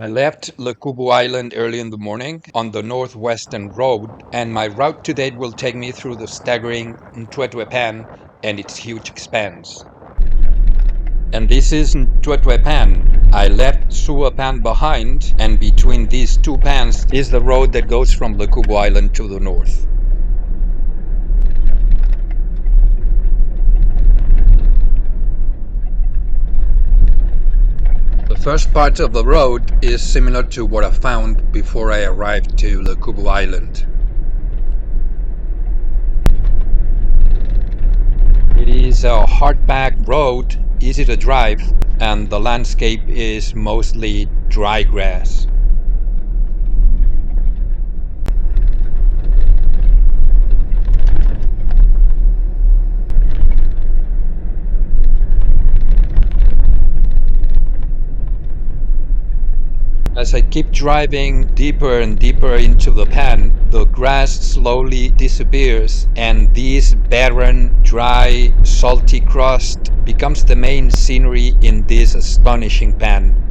I left Lekhubu Island early in the morning on the northwestern road, and my route to date will take me through the staggering Ntwetwe Pan and its huge expanse. And this is Ntwetwe Pan. I left Solo Pan behind, and between these two pans is the road that goes from Lekhubu Island to the north. The first part of the road is similar to what I found before I arrived to Lekhubu Island. It is a hard-packed road, easy to drive, and the landscape is mostly dry grass. As I keep driving deeper and deeper into the pan, the grass slowly disappears, and this barren, dry, salty crust becomes the main scenery in this astonishing pan.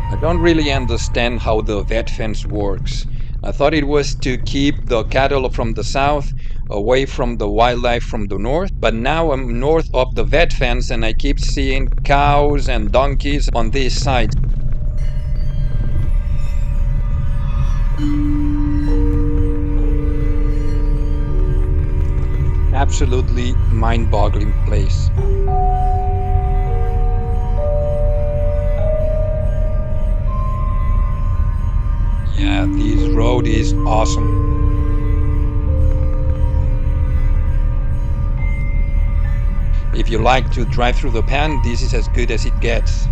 I don't really understand how the vet fence works. I thought it was to keep the cattle from the south away from the wildlife from the north, but now I'm north of the vet fence and I keep seeing cows and donkeys on this side. Absolutely mind-boggling place. Yeah, this road is awesome. If you like to drive through the pan, this is as good as it gets.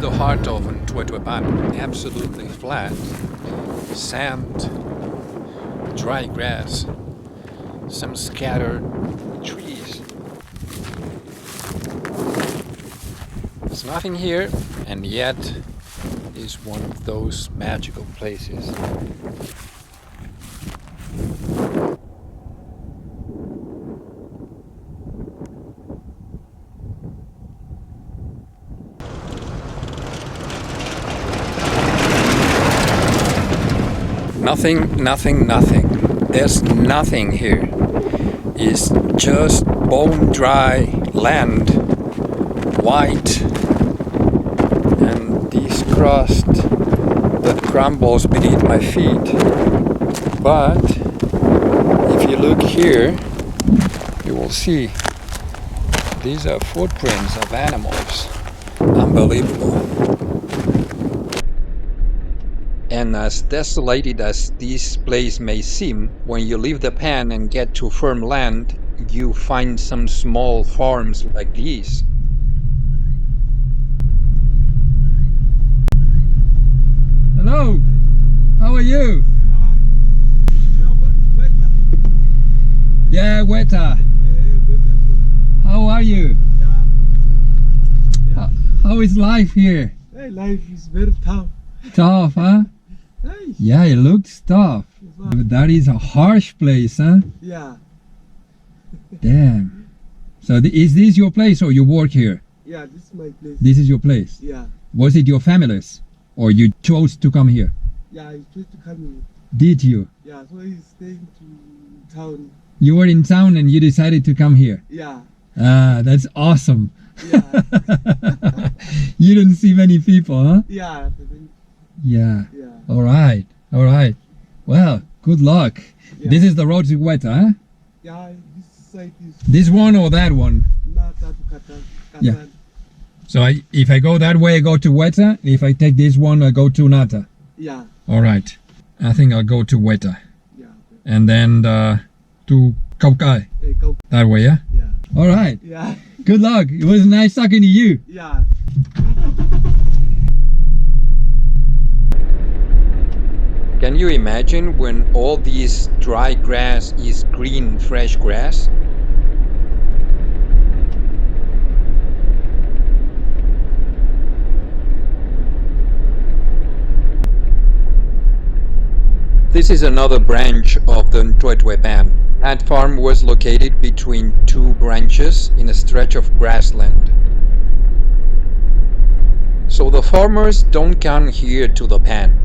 The heart of Ntwetwe Pan, absolutely flat, sand, dry grass, some scattered trees. There's nothing here, and yet is one of those magical places. Nothing. There's nothing here. It's just bone dry land, white, and this crust that crumbles beneath my feet. But if you look here, you will see these are footprints of animals. Unbelievable. And as desolated as this place may seem, when you leave the pan and get to firm land, you find some small farms like these. Hello, how are you? Yeah, Weta. How are you? How is life here? Hey, life is very tough. Tough, huh? Hey, Yeah, it looks tough. it's That is a harsh place, huh? Yeah. Damn. So is this your place or you work here? Yeah, this is my place. This is your place? Yeah. Was it your family's? Or you chose to come here? Yeah, I chose to come in. Did you? Yeah, so he's staying to town. You were in town and you decided to come here? Yeah. Ah, that's awesome. Yeah. You didn't see many people, huh? Yeah. Yeah. Yeah. All right. All right. Well, good luck. Yeah. This is the road to Weta, huh? Yeah, this side is This one or that one? not that Katan. Yeah. So if I go that way, I go to Weta. If I take this one, I go to Nata. Yeah. All right. I think I'll go to Weta. Yeah. And then to Kaukai. That way, yeah? Yeah. All right. Yeah. Good luck. It was nice talking to you. Yeah. Can you imagine when all this dry grass is green, fresh grass? This is another branch of the Ntwetwe Pan. That farm was located between two branches in a stretch of grassland. So the farmers don't come here to the pan.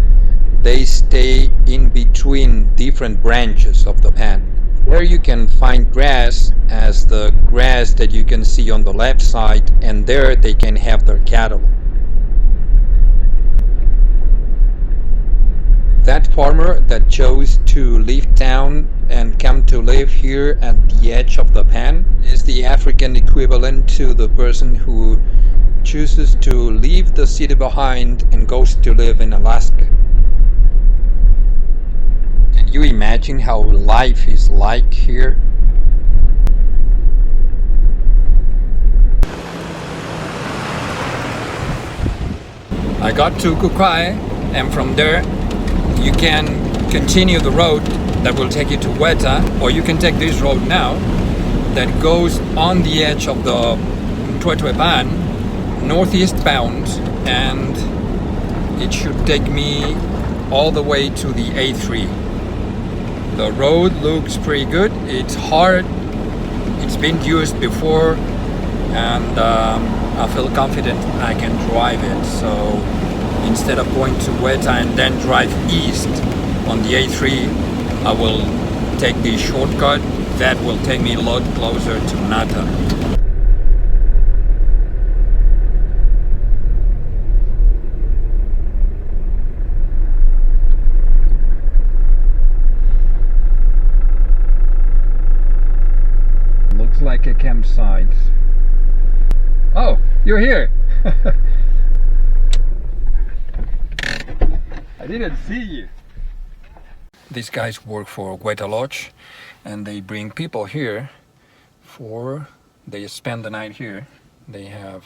They stay in between different branches of the pan. There you can find grass as the grass that you can see on the left side, and there they can have their cattle. That farmer that chose to leave town and come to live here at the edge of the pan is the African equivalent to the person who chooses to leave the city behind and goes to live in Alaska. Can you imagine how life is like here? I got to Kukai, and from there you can continue the road that will take you to Weta, or you can take this road now that goes on the edge of the Ntwetwe Pan, northeast bound, and it should take me all the way to the A3. The road looks pretty good. It's hard, it's been used before, and I feel confident I can drive it. So instead of going to Weta and then drive east on the A3, I will take the shortcut that will take me a lot closer to Nata. Looks like a campsite. Oh, you're here! I didn't see you. These guys work for Weta Lodge, and they bring people here they spend the night here. They have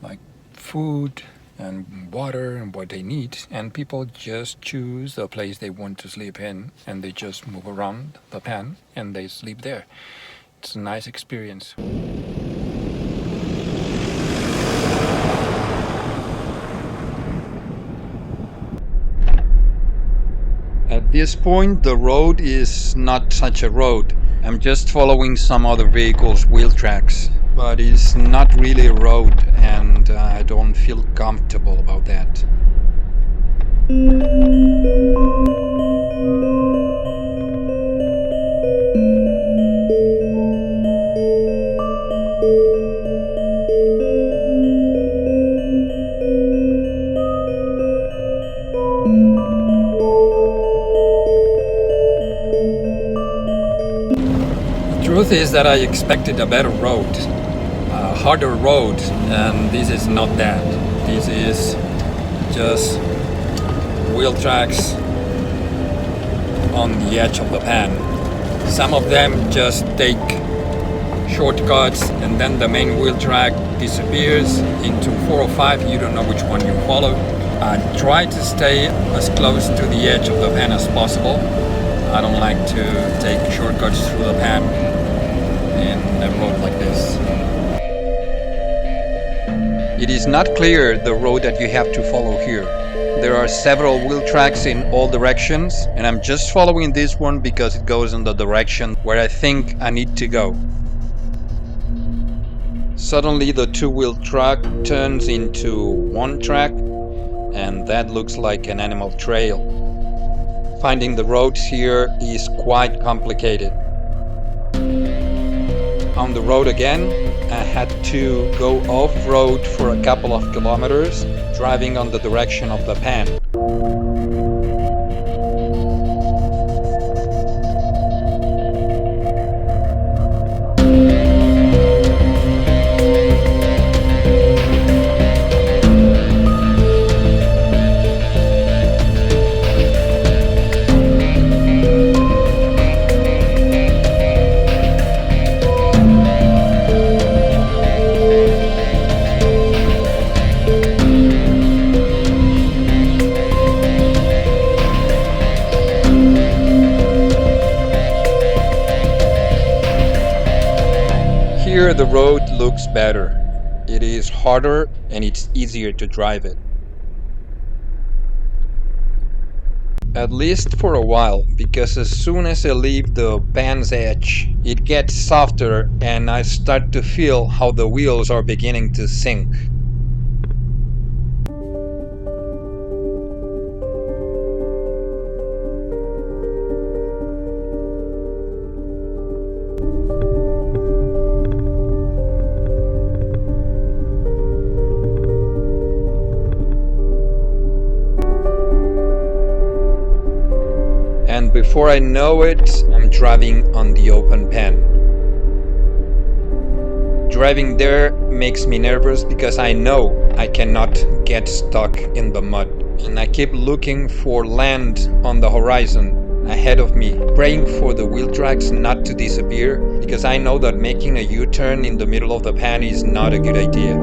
like food and water and what they need, and people just choose the place they want to sleep in, and they just move around the pan and they sleep there. It's a nice experience. At this point, the road is not such a road. I'm just following some other vehicles' wheel tracks, but it's not really a road, and I don't feel comfortable about that. Truth is that I expected a better road, a harder road, and this is not that. This is just wheel tracks on the edge of the pan. Some of them just take shortcuts, and then the main wheel track disappears into 4 or 5. You don't know which one you follow. I try to stay as close to the edge of the pan as possible. I don't like to take shortcuts through the pan in a road like this. It is not clear the road that you have to follow here. There are several wheel tracks in all directions, and I'm just following this one because it goes in the direction where I think I need to go. Suddenly the two-wheel truck turns into one track, and that looks like an animal trail. Finding the roads here is quite complicated. On the road again, I had to go off-road for a couple of kilometers, driving on the direction of the pan. Here the road looks better. It is harder and it's easier to drive it. At least for a while, because as soon as I leave the pan's edge, it gets softer and I start to feel how the wheels are beginning to sink. And before I know it, I'm driving on the open pan. Driving there makes me nervous because I know I cannot get stuck in the mud. And I keep looking for land on the horizon ahead of me, praying for the wheel tracks not to disappear, because I know that making a U-turn in the middle of the pan is not a good idea.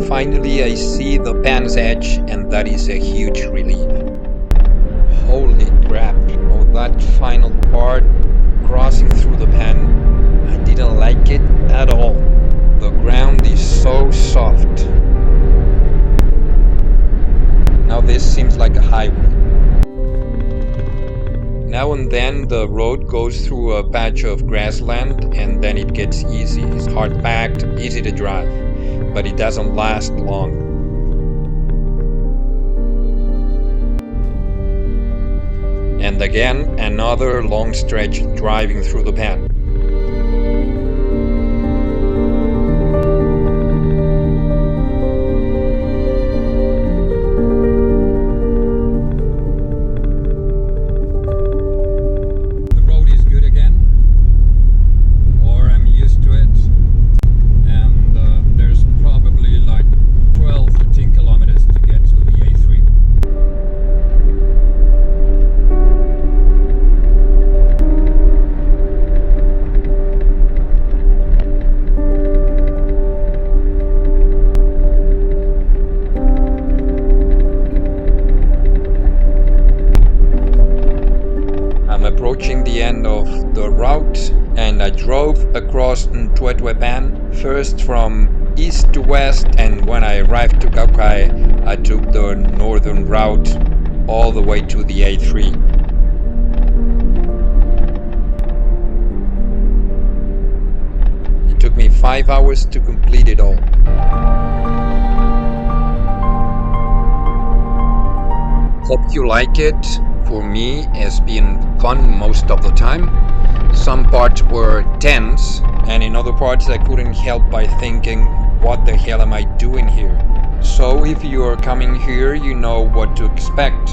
Finally, I see the pan's edge, and that is a huge relief. Holy crap, oh, that final part, crossing through the pan, I didn't like it at all. The ground is so soft. Now this seems like a highway. Now and then the road goes through a patch of grassland, and then it gets easy. It's hard packed, easy to drive, but it doesn't last long. And again, another long stretch driving through the pan. The road is good again, or I'm used to it, and there's probably like 12, 13 kilometers to get to the A3. I'm approaching the end of the route, and I drove across Ntwetwe Pan, first from east to west, and when I arrived to Kaukai, I took the northern route all the way to the A3. It took me 5 hours to complete it all. Hope you like it. For me, it's been fun most of the time. Some parts were tense, and in other parts I couldn't help by thinking, what the hell am I doing here? So if you are coming here, you know what to expect.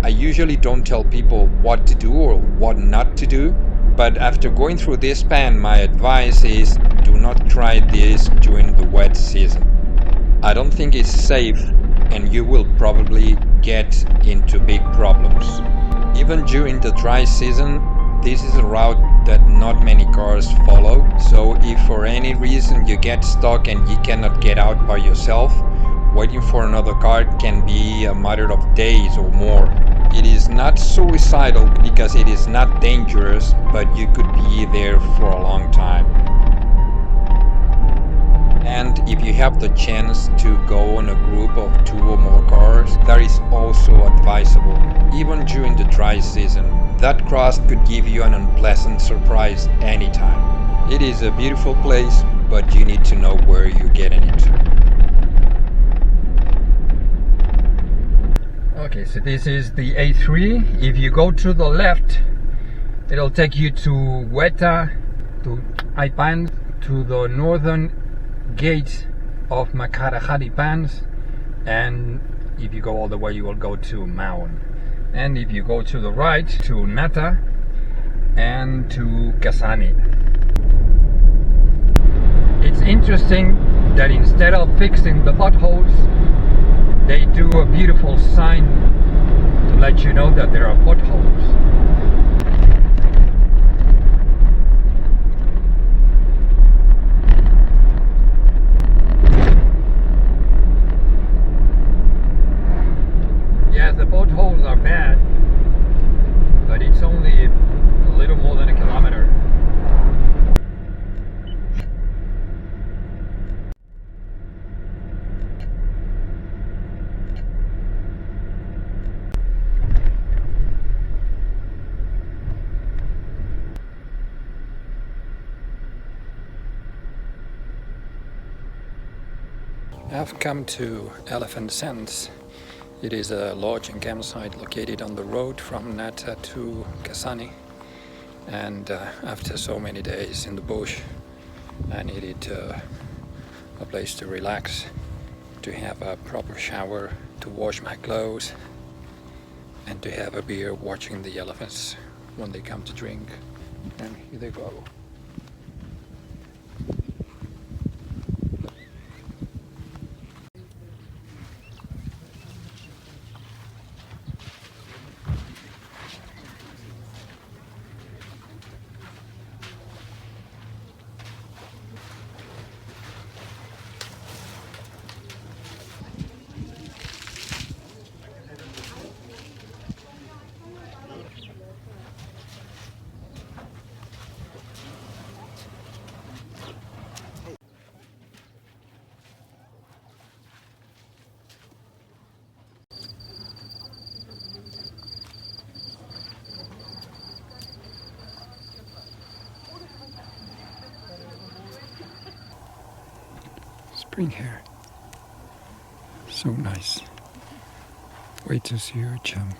I usually don't tell people what to do or what not to do, but after going through this pan, my advice is do not try this during the wet season. I don't think it's safe, and you will probably get into big problems. Even during the dry season, this is a route that not many cars follow, so if for any reason you get stuck and you cannot get out by yourself, waiting for another car can be a matter of days or more. It is not suicidal because it is not dangerous, but you could be there for a long time. And if you have the chance to go on a group of 2 or more cars, that is also advisable, even during the dry season. That crust could give you an unpleasant surprise anytime. It is a beautiful place, but you need to know where you're getting into. Okay, so this is the A3. If you go to the left, it'll take you to Weta, to Expanse, to the northern gate of Lekhubu Pans, and if you go all the way, you will go to Maun. And if you go to the right, to Nata and to Kasani. It's interesting that instead of fixing the potholes, they do a beautiful sign to let you know that there are potholes. Yeah, the potholes are bad, but it's only a little more than a kilometer. I've come to Elephant Sands. It is a lodge and campsite located on the road from Nata to Kasani. And after so many days in the bush, I needed a place to relax, to have a proper shower, to wash my clothes, and to have a beer watching the elephants when they come to drink. And here they go. Spring here. So nice. Wait to see her jump.